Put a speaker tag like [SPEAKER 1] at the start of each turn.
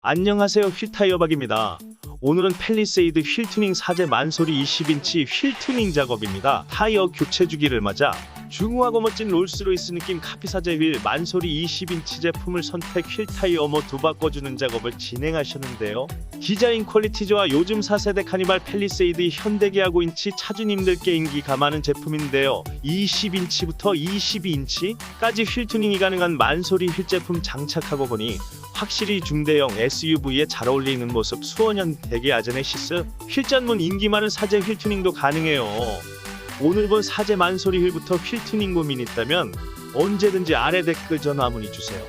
[SPEAKER 1] 안녕하세요, 휠타이어박입니다. 오늘은 팰리세이드 휠 튜닝 사제 만소리 20인치 휠 튜닝 작업입니다. 타이어 교체 주기를 맞아 중후하고 멋진 롤스로이스 느낌 카피사제 휠 만소리 20인치 제품을 선택 휠 타이어 두 바꿔주는 작업을 진행하셨는데요. 디자인 퀄리티 좋아 요즘 4세대 카니발 팰리세이드 현대기아고 인치 차주님들께 인기가 많은 제품인데요. 20인치부터 22인치까지 휠 튜닝이 가능한 만소리 휠 제품 장착하고 보니 확실히 중대형 SUV에 잘 어울리는 모습. 수원현 대게아제네시스 휠 전문 인기 많은 사제 휠 튜닝도 가능해요. 오늘 본 사제 만소리 휠부터 휠 튜닝 고민 있다면 언제든지 아래 댓글 전화 문의 주세요.